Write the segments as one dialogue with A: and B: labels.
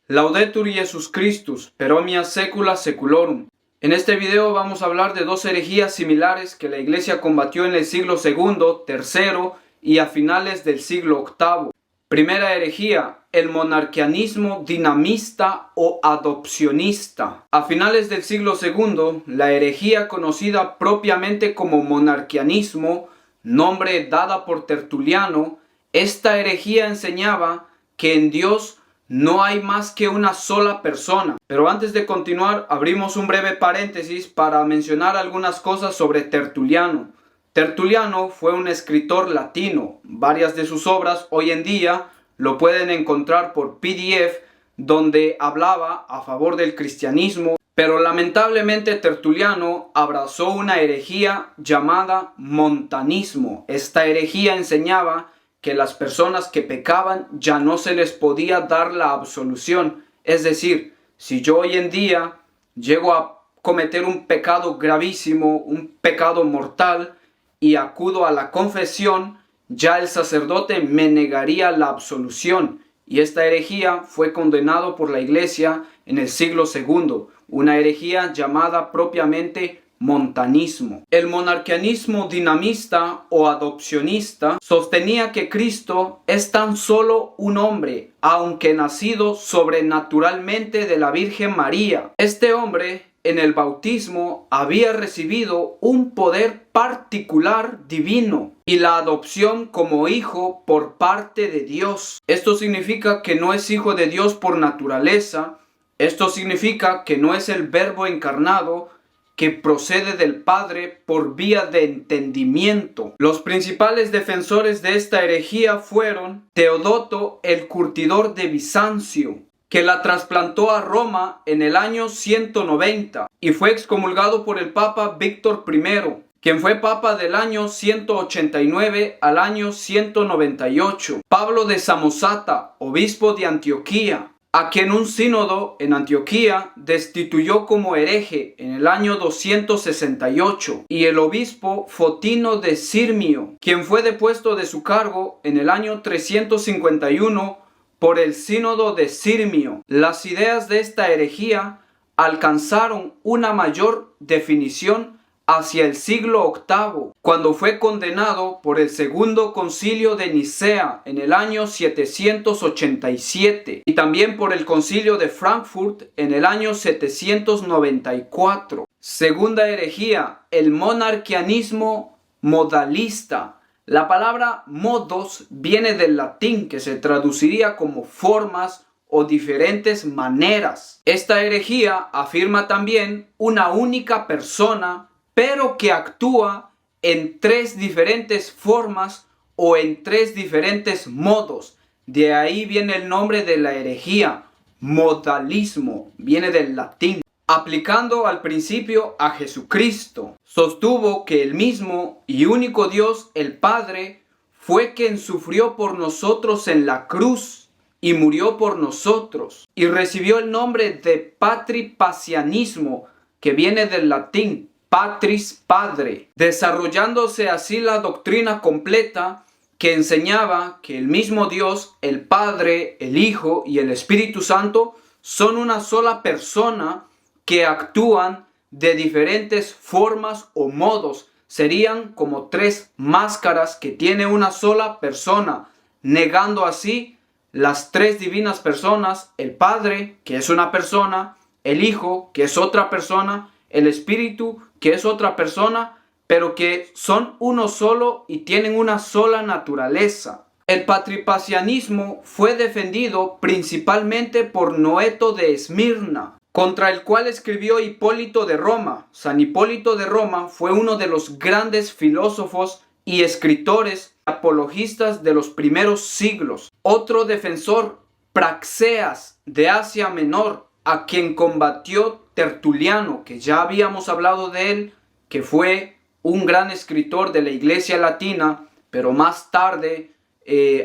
A: Laudetur Jesus Christus, per omnia secula seculorum. En este video vamos a hablar de dos herejías similares que la Iglesia combatió en el siglo II, III y a finales del siglo VIII. Primera herejía, el monarquianismo dinamista o adopcionista. A finales del siglo II, la herejía conocida propiamente como monarquianismo, nombre dada por Tertuliano, esta herejía enseñaba que en Dios no hay más que una sola persona. Pero antes de continuar, abrimos un breve paréntesis para mencionar algunas cosas sobre Tertuliano. Tertuliano fue un escritor latino. Varias de sus obras hoy en día lo pueden encontrar por PDF, donde hablaba a favor del cristianismo. Pero lamentablemente Tertuliano abrazó una herejía llamada montanismo. Esta herejía enseñaba que las personas que pecaban ya no se les podía dar la absolución. Es decir, si yo hoy en día llego a cometer un pecado gravísimo, un pecado mortal, y acudo a la confesión, ya el sacerdote me negaría la absolución. Y esta herejía fue condenado por la Iglesia en el siglo II, una herejía llamada propiamente montanismo. El monarquianismo dinamista o adopcionista sostenía que Cristo es tan solo un hombre, aunque nacido sobrenaturalmente de la Virgen María. Este hombre en el bautismo había recibido un poder particular divino y la adopción como hijo por parte de Dios. Esto significa que no es hijo de Dios por naturaleza. Esto significa que no es el Verbo encarnado que procede del Padre por vía de entendimiento. Los principales defensores de esta herejía fueron Teodoto el Curtidor de Bizancio, que la trasplantó a Roma en el año 190 y fue excomulgado por el Papa Víctor I, quien fue Papa del año 189 al año 198. Pablo de Samosata, obispo de Antioquía, a quien un sínodo en Antioquía destituyó como hereje en el año 268, y el obispo Fotino de Sirmio, quien fue depuesto de su cargo en el año 351 por el sínodo de Sirmio. Las ideas de esta herejía alcanzaron una mayor definición hacia el siglo VIII, cuando fue condenado por el Segundo Concilio de Nicea en el año 787 y también por el Concilio de Frankfurt en el año 794. Segunda herejía, el monarquianismo modalista. La palabra modos viene del latín, que se traduciría como formas o diferentes maneras. Esta herejía afirma también una única persona, pero que actúa en tres diferentes formas o en tres diferentes modos. De ahí viene el nombre de la herejía, modalismo, viene del latín. Aplicando al principio a Jesucristo, sostuvo que el mismo y único Dios, el Padre, fue quien sufrió por nosotros en la cruz y murió por nosotros, y recibió el nombre de patripasianismo, que viene del latín patris, padre, desarrollándose así la doctrina completa que enseñaba que el mismo Dios, el Padre, el Hijo y el Espíritu Santo son una sola persona que actúan de diferentes formas o modos. Serían como tres máscaras que tiene una sola persona, negando así las tres divinas personas: el Padre, que es una persona; el Hijo, que es otra persona; el Espíritu, que es otra persona, pero que son uno solo y tienen una sola naturaleza. El patripasianismo fue defendido principalmente por Noeto de Esmirna, contra el cual escribió Hipólito de Roma. San Hipólito de Roma fue uno de los grandes filósofos y escritores apologistas de los primeros siglos. Otro defensor, Praxeas de Asia Menor, a quien combatió Tertuliano, que ya habíamos hablado de él, que fue un gran escritor de la Iglesia Latina, pero más tarde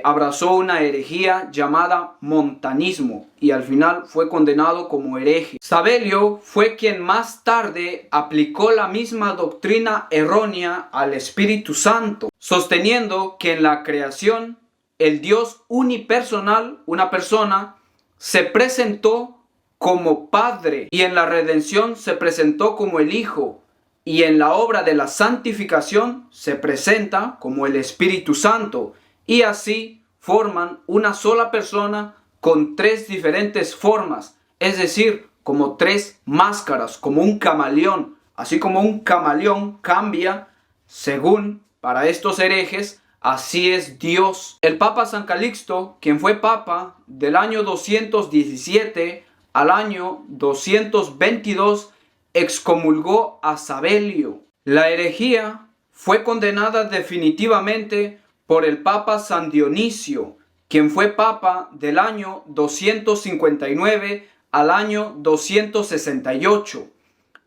A: abrazó una herejía llamada montanismo y al final fue condenado como hereje. Sabelio fue quien más tarde aplicó la misma doctrina errónea al Espíritu Santo, sosteniendo que en la creación el Dios unipersonal, una persona, se presentó como Padre y en la redención se presentó como el Hijo y en la obra de la santificación se presenta como el Espíritu Santo y así forman una sola persona con tres diferentes formas, es decir, como tres máscaras, como un camaleón, así como un camaleón cambia según para estos herejes. Así es Dios. El Papa San Calixto, quien fue Papa del año 217 al año 222, excomulgó a Sabelio. La herejía fue condenada definitivamente por el Papa San Dionisio, quien fue Papa del año 259 al año 268.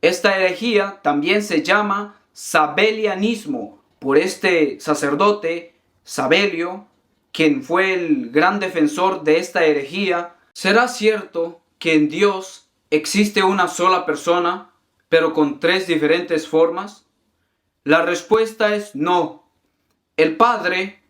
A: Esta herejía también se llama sabelianismo, por este sacerdote Sabelio, quien fue el gran defensor de esta herejía. ¿Será cierto que en Dios existe una sola persona, pero con tres diferentes formas? La respuesta es no. El Padre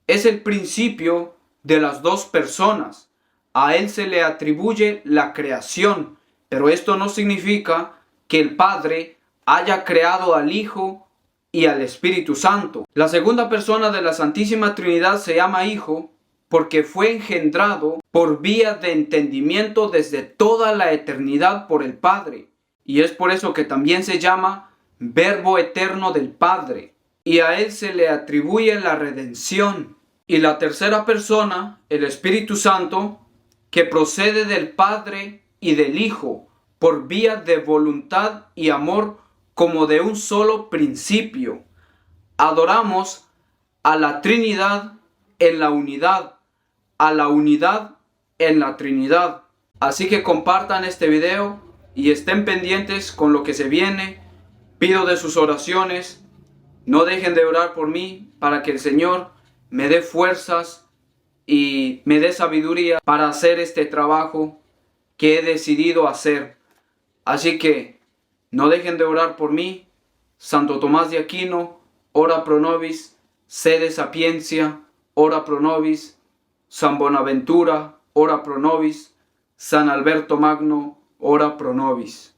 A: es el principio de las dos personas. A Él se le atribuye la creación, pero esto no significa que el Padre haya creado al Hijo y al Espíritu Santo. La segunda persona de la Santísima Trinidad se llama Hijo porque fue engendrado por vía de entendimiento desde toda la eternidad por el Padre. Y es por eso que también se llama Verbo eterno del Padre. Y a Él se le atribuye la redención. Y la tercera persona, el Espíritu Santo, que procede del Padre y del Hijo, por vía de voluntad y amor como de un solo principio. Adoramos a la Trinidad en la unidad, a la unidad en la Trinidad. Así que compartan este video y estén pendientes con lo que se viene. Pido de sus oraciones. No dejen de orar por mí para que el Señor me dé fuerzas y me dé sabiduría para hacer este trabajo que he decidido hacer. Así que no dejen de orar por mí. Santo Tomás de Aquino, ora pro nobis. Sede Sapiencia, ora pro nobis. San Bonaventura, ora pro nobis. San Alberto Magno, ora pro nobis.